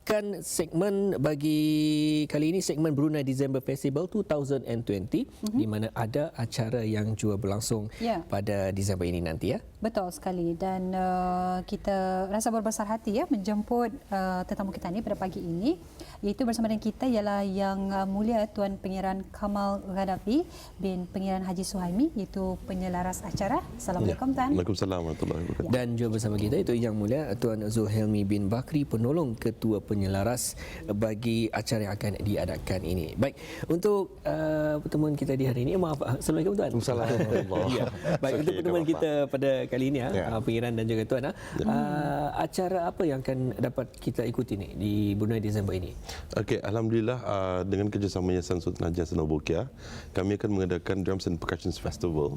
mulakan segmen bagi kali ini, segmen Brunei December Festival 2020, di mana ada acara yang juga berlangsung pada Disember ini nanti ya. Betul sekali, dan kita rasa berbesar hati ya menjemput tetamu kita ni pada pagi ini, iaitu bersama dengan kita ialah Yang Mulia Tuan Pengiran Kamal Ghadafi bin Pengiran Haji Suhaimi, iaitu penyelaras acara. Assalamualaikum Tuan. Waalaikumsalam warahmatullahi wabarakatuh. Dan juga bersama kita itu Yang Mulia Tuan Zulhelmi bin Bakri, penolong ketua penyelaras bagi acara yang akan diadakan ini. Baik, untuk pertemuan kita di hari ini, maaf, Assalamualaikum Tuan. Waalaikumsalam. Ya. Baik, untuk pertemuan kita pada kali ini Pengiran dan juga Tuan, acara apa yang akan dapat kita ikuti ni di Brunei December ini? Okey, alhamdulillah dengan kerjasama Yayasan Sultan Haji Hassanal Bolkiah, kami akan mengadakan Drums and Percussions Festival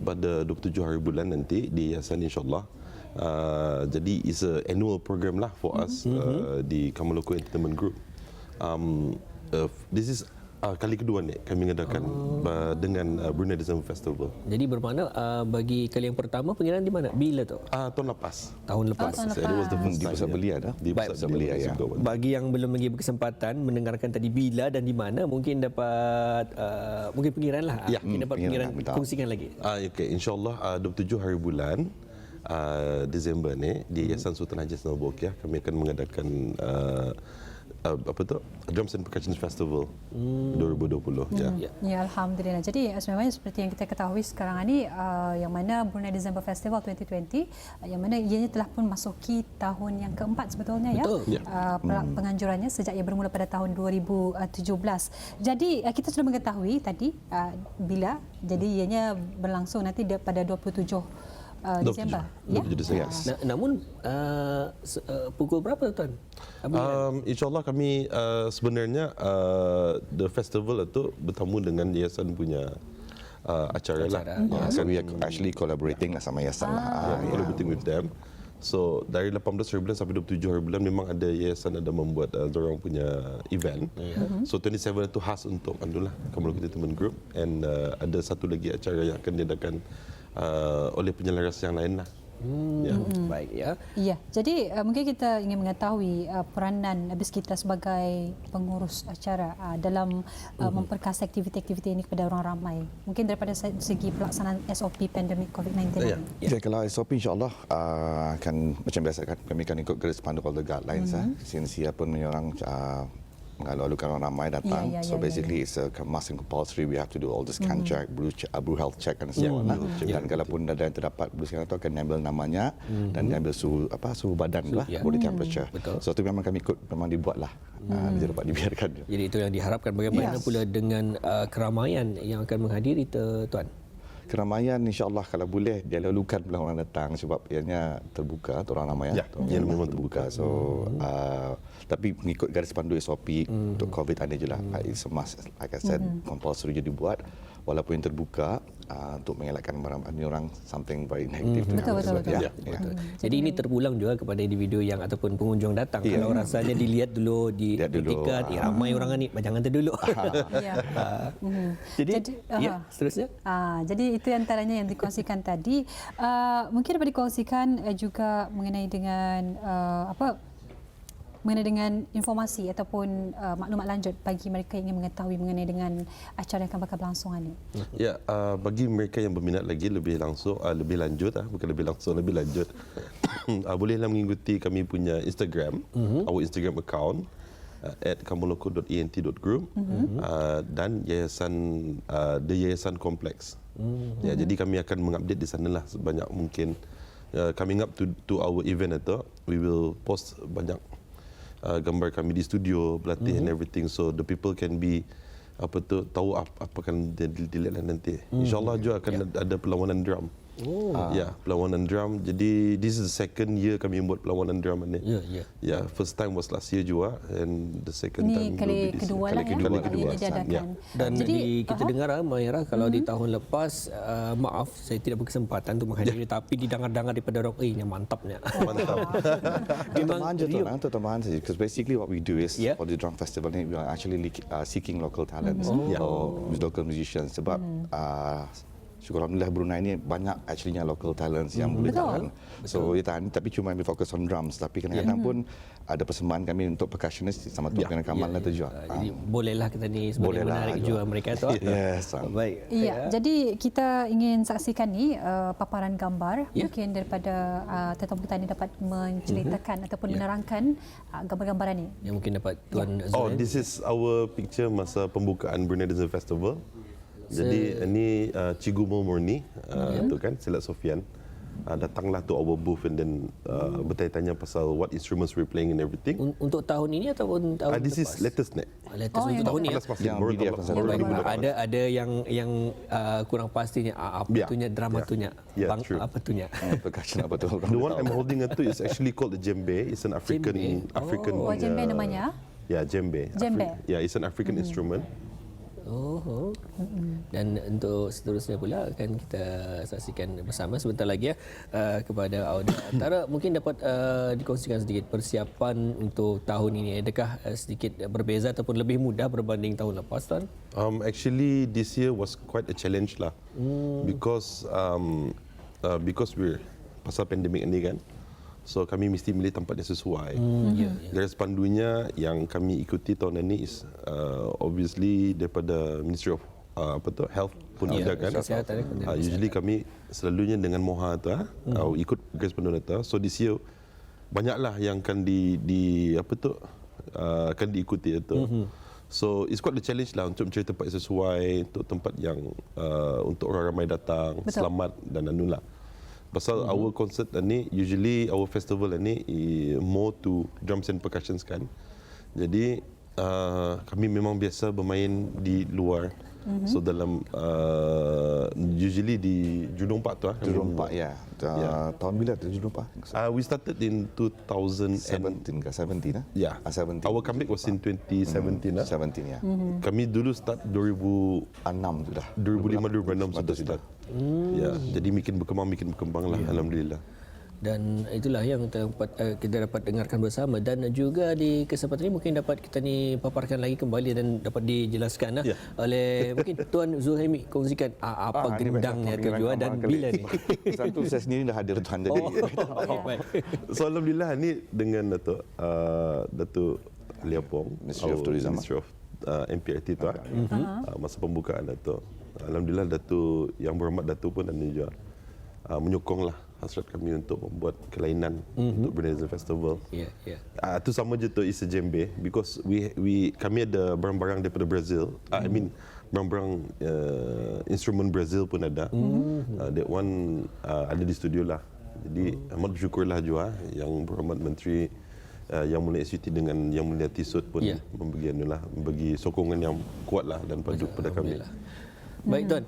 pada 27 hari bulan nanti di Yayasan, insyaAllah. Jadi it's a annual program lah for us di Kamaloko Entertainment Group. This is kali kedua ni kami mengadakan dengan Brunei December Festival. Jadi bermakna bagi kali yang pertama Pengiran di mana? Bila tu? Tahun lepas. Tahun lepas. It was the first Di Pusat Belia dah. Di Pusat Belia, ya. Bagi yang belum lagi berkesempatan mendengarkan tadi bila dan di mana, mungkin dapat mungkin Pengiran lah. Mungkin dapat Pengiran kongsikan lagi. Okey, insyaAllah 27 hari bulan Disember ni di Yayasan Sultan Haji Hassanal Bolkiah kami akan mengadakan Drums and Percussions Festival 2020. Ya, alhamdulillah. Jadi sebenarnya seperti yang kita ketahui sekarang ini, yang mana Brunei December Festival 2020, yang mana ianya telah pun masuki tahun yang keempat sebetulnya. Betul. Penganjurannya sejak ia bermula pada tahun 2017. Jadi kita sudah mengetahui tadi bila, jadi ianya berlangsung nanti pada 27 Disember. 27 Disember. Namun pukul berapa Tuan? InsyaAllah kami sebenarnya the festival itu bertamu dengan Yayasan punya acara lah. So we are actually collaborating lah sama Yayasan lah. Collaborating with them. So dari 18 hari bulan sampai 27 hari bulan memang ada yayasan ada membuat orang punya event. So 27 itu khas untuk Alhamdulillah Kamaloko Entertainment Group, and ada satu lagi acara yang akan diadakan oleh penyelaras yang lain lah. Baik ya. Ya, jadi mungkin kita ingin mengetahui peranan habis kita sebagai pengurus acara dalam memperkasa aktiviti-aktiviti ini kepada orang ramai. Mungkin daripada segi pelaksanaan SOP pandemik COVID-19 ini. Ya, kalau SOP insyaAllah akan macam biasa kan, kami akan ikut garis pandu all the guidelines. Since siapa pun orang mengalu-alukan orang ramai datang. So basically it's a must and compulsory. We have to do all the scan check, blue health check and so on. Dan kalaupun ada yang terdapat blue scan itu akan diambil namanya dan diambil suhu badan lah, body temperature. So itu memang kami ikut, memang dibuat lah. Bisa dapat dibiarkan. Jadi itu yang diharapkan. Bagaimana pula dengan keramaian yang akan menghadiri Tuan? Keramaian insyaAllah kalau boleh dia lalukan pula orang datang, sebab ianya terbuka untuk orang ramai. Memang terbuka. So tapi mengikut garis pandu SOP untuk COVID ada je lah. It's a must, like I said, compulsory je dibuat. Walaupun yang terbuka untuk mengelakkan orang something very negative. Betul. Jadi ini terpulang juga kepada individu yang ataupun pengunjung datang. Kalau rasanya dilihat dulu, diperhatikan, ramai orang ni, jangan terdulu. Jadi seterusnya. Jadi itu antaranya yang dikongsikan tadi. Mungkin dapat dikongsikan juga mengenai dengan mengenai dengan informasi ataupun maklumat lanjut bagi mereka yang ingin mengetahui mengenai dengan acara yang akan bakal berlangsung ini. Ya, bagi mereka yang berminat lagi lebih lanjut, bukan lebih langsung, lebih lanjut, bolehlah mengikuti kami punya Instagram, our Instagram account @kamaloko.ent.group dan The Yayasan Complex. Ya, jadi kami akan mengupdate di sanalah sebanyak mungkin. Coming up to our event itu, we will post banyak gambar kami di studio berlatih and everything, so the people can be tahu apa akan dilihat nanti. InsyaAllah juga akan ada perlawanan drum. Perlawanan drum. Jadi this is the second year kami buat perlawanan drum ni. First time was last year juga, and the second time kali kedua lah kali kedua. Dan jadi kita dengar Maira, kalau di tahun lepas maaf saya tidak berkesempatan untuk menghadiri, tapi didengar-dengar daripada orang yang mantapnya. Memang tambahan saja, because basically what we do is for the drum festival ni we are actually seeking local talents or local musicians, sebab syukur alhamdulillah Brunei ni banyak actually local talents yang boleh Betul. jalan. So kita ni tapi cuma ambil fokus on drums, tapi kadang-kadang pun ada persembahan kami untuk percussionist sama Tuan Pengiran Kamal tu juga. Jadi bolehlah kita ni sebagai Bolehlah menarik juga. jua mereka tu. Yes. Baik. Ya, jadi kita ingin saksikan ni paparan gambar Ya. mungkin daripada tetamu kita ni dapat menceritakan ataupun menerangkan gambar-gambaran ni. Yang mungkin dapat Tuan Oh, Zulhan. this is our picture masa pembukaan Brunei Design Festival. Jadi ini Cikgu Murni, tu kan Silat Sofian. Datanglah to our booth and then bertanya-tanya pasal what instruments we're playing and everything. Untuk tahun ini ataupun tahun This is lepas? latest net. Latest Oh, untuk yang tahun ni. Alas pasti Yang baru BDF tahun- pasal baru baru 2018. Ada yang kurang pastinya apa Yeah. tunya drama Yeah. tunya. Yeah, true. Apa tunya. Percussion apa tu? The one I'm holding itu is actually called the djembe. It's an African Djembe. African. Oh, djembe namanya? Yeah, djembe. Djembe. Yeah, it's an African instrument. Oh. Dan untuk seterusnya pula akan kita saksikan bersama sebentar lagi ya kepada audio. Antara mungkin dapat dikongsikan sedikit persiapan untuk tahun ini. Adakah sedikit berbeza ataupun lebih mudah berbanding tahun lepas, Tuan? Actually, this year was quite a challenge lah, because we're pasal pandemik ni kan, so kami mesti milih tempat yang sesuai. Garis pandunya yang kami ikuti tahun ini is obviously daripada Ministry of Health pun ada kan. Kesihatan, Usually kami selalunya dengan Moha tu ikut garis panduan itu. So this year banyaklah yang akan akan diikuti itu. So it's quite a challenge lah untuk mencari tempat yang sesuai, untuk tempat yang untuk orang ramai datang, selamat dan anulah. Pasal our concert ni, usually our festival ni more to drums and percussions kan. Jadi kami memang biasa bermain di luar. So dalam usually di Jurong Park tu Jurong Park, ya. Tahun bila tu Jurong Park? we started in 2017. 17 ke 17 ah? Yeah. 17. Our comeback was in 2017 lah. 17 ya. Kami dulu start 2005 6 sudah. 2006 sudah start. Ya, jadi makin berkembang lah, alhamdulillah. Dan itulah yang kita dapat dengarkan bersama, dan juga di kesempatan ini mungkin dapat kita ni paparkan lagi kembali dan dapat dijelaskan oleh mungkin Tuan Zulhaimi, kongsikan apa gendangnya tujuan dan bila ni. Satu saya sendiri dah hadir Tuan tadi. Baik. So alhamdulillah ni dengan Datuk Liapong, Ministry of Tourism. Ministry of MPRT tu masa pembukaan Datuk. Alhamdulillah Datuk Yang Berhormat Datuk pun dan juga menyokonglah hasrat kami untuk membuat kelainan untuk Brunei Design Festival. Ya, ya. Itu sama je tu is a djembe, because kami ada barang-barang daripada Brazil. I mean barang-barang instrumen Brazil pun ada. That one ada di studio lah. Jadi amat bersyukurlah juga Yang Berhormat Menteri Yang Mulia SUT dengan Yang Mulia Tisut pun membagi sokongan yang kuat lah dan padu kepada kami. Baik Tuan,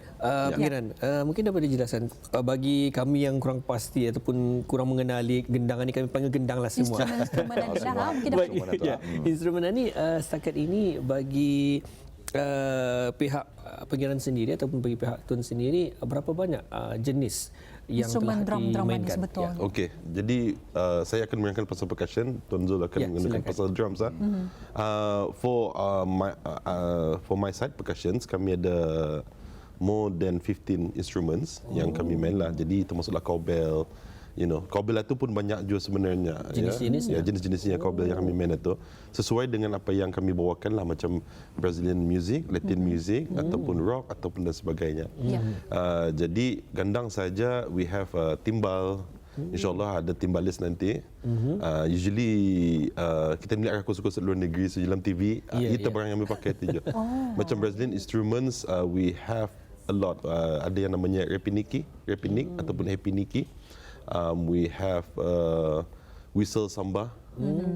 Pengiran, mungkin dapat dijelaskan bagi kami yang kurang pasti ataupun kurang mengenali gendangan ni, kami panggil gendang lah semua. Instrumen ni lah, mungkin Baik, dapat. ya. Instrumen ni setakat ini bagi pihak Pengiran sendiri ataupun bagi pihak Tuan sendiri, berapa banyak jenis yang Instrumen telah drum-drum ni dimainkan? sebetul. Okey, jadi saya akan menerangkan pasal percussion, Tuan Zul akan menerangkan pasal drums. For my side percussions, kami ada more than 15 instruments yang kami main lah. Jadi termasuklah cowbell, cowbell itu pun banyak juga sebenarnya. Jenis-jenisnya? Jenis-jenisnya cowbell yang kami main itu sesuai dengan apa yang kami bawakan lah, macam Brazilian music, Latin music, ataupun rock ataupun dan sebagainya. Jadi gandang saja we have timbal. InsyaAllah ada timbalis nanti. Usually kita melihat konsert-konsert luar negeri, so dalam TV kita barang yang kami pakai tu je. Macam Brazilian instruments, we have a lot. Ada yang namanya repinique ataupun hepinique. We have whistle samba.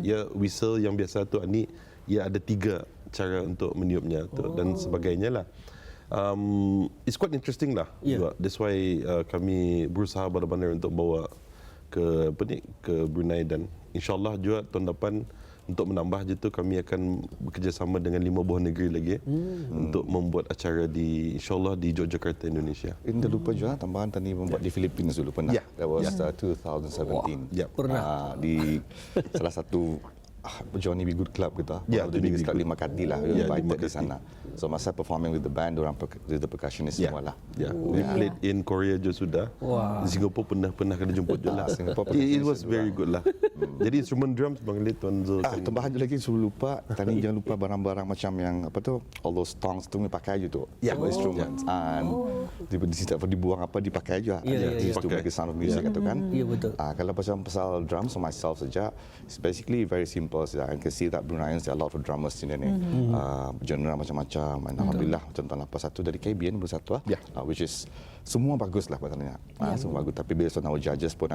Ya, whistle yang biasa tu ni ada 3 cara untuk meniupnya tu dan sebagainya lah. It's quite interesting lah. That's why kami berusaha benar-benar untuk bawa ke Brunei, dan insyaAllah juga tahun depan untuk menambah je tu kami akan bekerjasama dengan 5 buah negeri lagi untuk membuat acara insyaAllah di Yogyakarta, Indonesia. Ini lupa juga tambahan tadi membuat di Philippines dulu pernah. Yeah. That was 2017. Yeah. Pernah. Di salah satu Johnny B. Good Club kita. Yeah, One of the Johnny B. biggest club Good. 5 kali lah. Yeah, We invited 5 di sana. So masa performing with the band, orang with the percussionist Yeah, semua lah. yeah. We played in Korea je sudah. Wow. Di Singapore pernah kena jemput je lah. Singapore It was percussionist very juga. good lah. Jadi instrument drums Bang Lee Tuan Zul kan. Tambahan je lagi sebelum lupa, tadi jangan lupa barang-barang macam yang apa tu, all those tongs tu ni pakai je tu. Yeah. Semua instruments. And tidak perlu dibuang apa, dipakai je. Yeah, yeah, Just to yeah. make the sound of music itu kan. Ya, betul. Kalau pasal drums for myself saja, it's basically very simple saja. I can see that Bruneians, there are a lot of drummers di sini. Genre macam-macam. And alhamdulillah, contoh lepas satu dari KBN bersatu, Yeah. which is semua bagus lah katanya. Semua bagus. Tapi based on our judges pun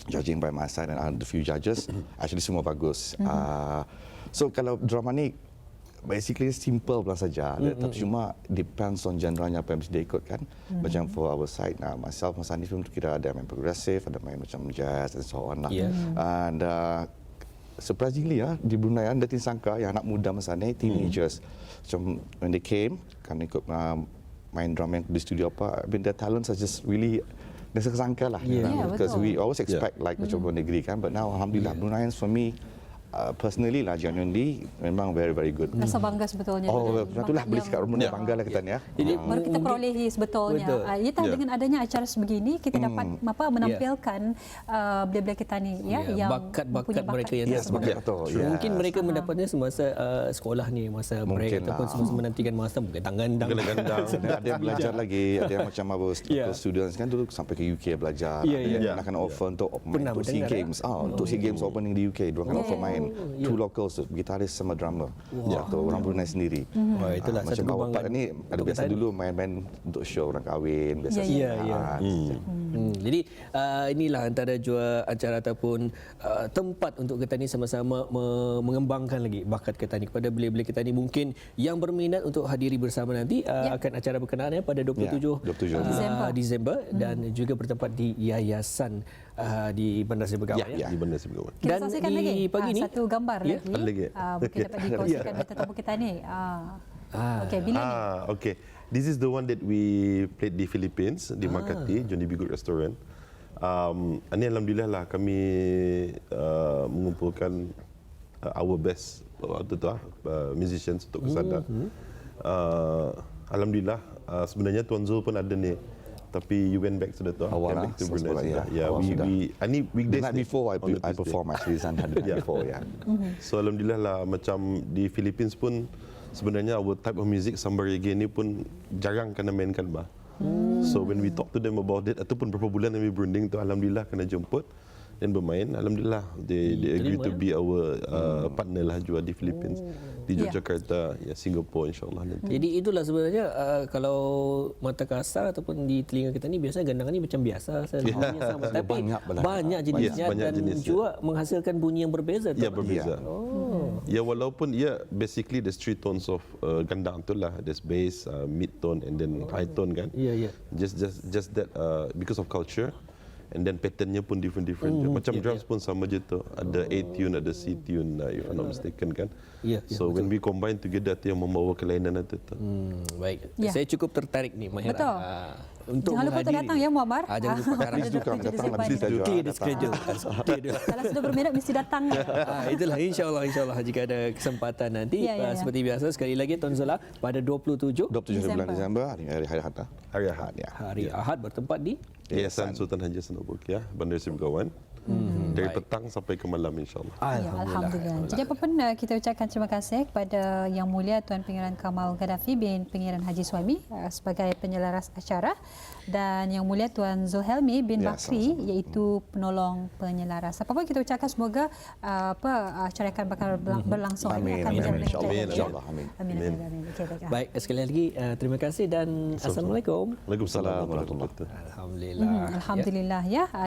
judging by my side and the few judges, actually semua bagus. So kalau drama ni basically simple pula saja. Tapi cuma depends on genre-nya apa yang mesti dia ikut kan. Macam for our side, myself, Mas Hanif pun kira ada main progressive, ada main macam jazz and so on lah. Yeah. And surprisingly di Brunei anda tidak sangka yang anak muda masa ni, teenagers. Macam when they came, kan ikut main drum yang di studio apa, I mean their talents are just really dah sangka lah. Yeah, Because betul. we always expect like macam luar negeri kan, but now alhamdulillah Bruneians for me personally lah, genuinely memang very very good. Rasa bangga sebetulnya. Oh, dengan itulah boleh yang- cakap Brunei bangga lah kita ni ya. Jadi baru kita perolehi sebetulnya. Betul. Kita dengan adanya acara sebegini kita dapat menampilkan belia-belia kita ni Ya, yang bakat-bakat mempunyai mereka yang Yes, tersebut. bakat betul. Sure. Yes. Mungkin mereka mendapatnya semasa sekolah ni, masa break Mungkin ataupun lah. semasa menantikan masa bukan gandang. Gandang. Ada yang belajar lagi, ada yang macam our Yeah. students kan dulu sampai ke UK belajar. Yeah, Ada yeah. yang akan offer untuk main Pernah untuk SEA mendengar, Games. Untuk SEA Games opening di UK, dia akan offer main. Two locals tu, gitaris sama drummer. Atau orang Brunei sendiri. Wah, itulah Macam satu bawa kebanggaan part ni ada untuk biasa kita. dulu main-main untuk show orang kahwin biasa. Ya, ya. Jadi inilah antara jua acara ataupun tempat untuk kita ni sama-sama mengembangkan lagi bakat kita ni kepada belia-belia kita ni mungkin yang berminat untuk hadiri bersama nanti akan acara berkenaan pada 27 Disember dan juga bertempat di Yayasan di Bandar Seri Begawan Ya, di Bandar Seri Begawan. Kita Dan saksikan di lagi pagi ni satu gambar Ya, lagi. ada lagi. Mungkin dapat dikongsikan oleh tetamu kita ni. Okey, bila ni? Okay. This is the one that we played di Philippines, di Makati, Johnny B. Good Restaurant. Ini alhamdulillah lah kami mengumpulkan our best musicians untuk ke sana. Alhamdulillah, sebenarnya Tuan Zul pun ada ni. Tapi you went back to the top. Awal Back to lah, Brunei sekolah, sudah. ya. Yeah, Awal we, sudah. ini The weekdays night ni, before on the I Tuesday. perform actually, Zan had the night before ya. So alhamdulillah lah macam di Philippines pun sebenarnya our type of music samba reggae ni pun jarang kena mainkan bah. So when we talk to them about it ataupun beberapa bulan kami berunding tu alhamdulillah kena jemput dan bermain. Alhamdulillah they agree to be our partner lah juga di Philippines, di Yogyakarta, Singapore insyaAllah nanti. Jadi itulah sebenarnya kalau mata kasar ataupun di telinga kita ni biasa gandangan ni macam biasa saja sama tapi banyak jenisnya banyak dan jenisnya. juga menghasilkan bunyi yang berbeza. Ya tak? berbeza. Ya walaupun basically there's three tones of gandang tu lah. There's bass, mid tone and then high tone kan. Ya. Just that because of culture. And then patternnya pun different. Macam drums pun sama je tu. Ada A tune, ada C tune, if I'm not mistaken kan. Ya, So when we combine together tu yang membawa kelainan itu tu. Baik. Ya. Saya cukup tertarik ni Mahira. Betul. Untuk Jangan lupa untuk menghadiri. datang ya Muammar. Jangan lupa karang. Please do come, datang lah, mesti saja. Clear the schedule. Clear the Kalau sudah berminat mesti datang. itulah insyaAllah jika ada kesempatan nanti Ya. seperti biasa sekali lagi Tuan Zula pada 27 27 bulan Disember hari Ahad. Hari Ahad. Ya. hari Ahad bertempat di Yayasan Sultan Haji Hasan Bolkiah, Bandar Seri Begawan. Dari petang sampai ke malam insyaAllah. Ya, Alhamdulillah. Jadi apa pun kita ucapkan terima kasih kepada Yang Mulia Tuan Pangeran Kamal Gaddafi bin Pangeran Haji Suhaimi sebagai penyelaras acara dan Yang Mulia Tuan Zulhelmi bin Ya, Bakri iaitu penolong penyelaras. Apa pun kita ucapkan semoga acara akan bakal berlangsung Amin. akan berjalan dengan InsyaAllah. baik. InsyaAllah. Amin. Amin. Okey, baik. Baik, sekali lagi terima kasih dan Assalamualaikum. Waalaikumsalam warahmatullahi wabarakatuh. Alhamdulillah. Alhamdulillah ya.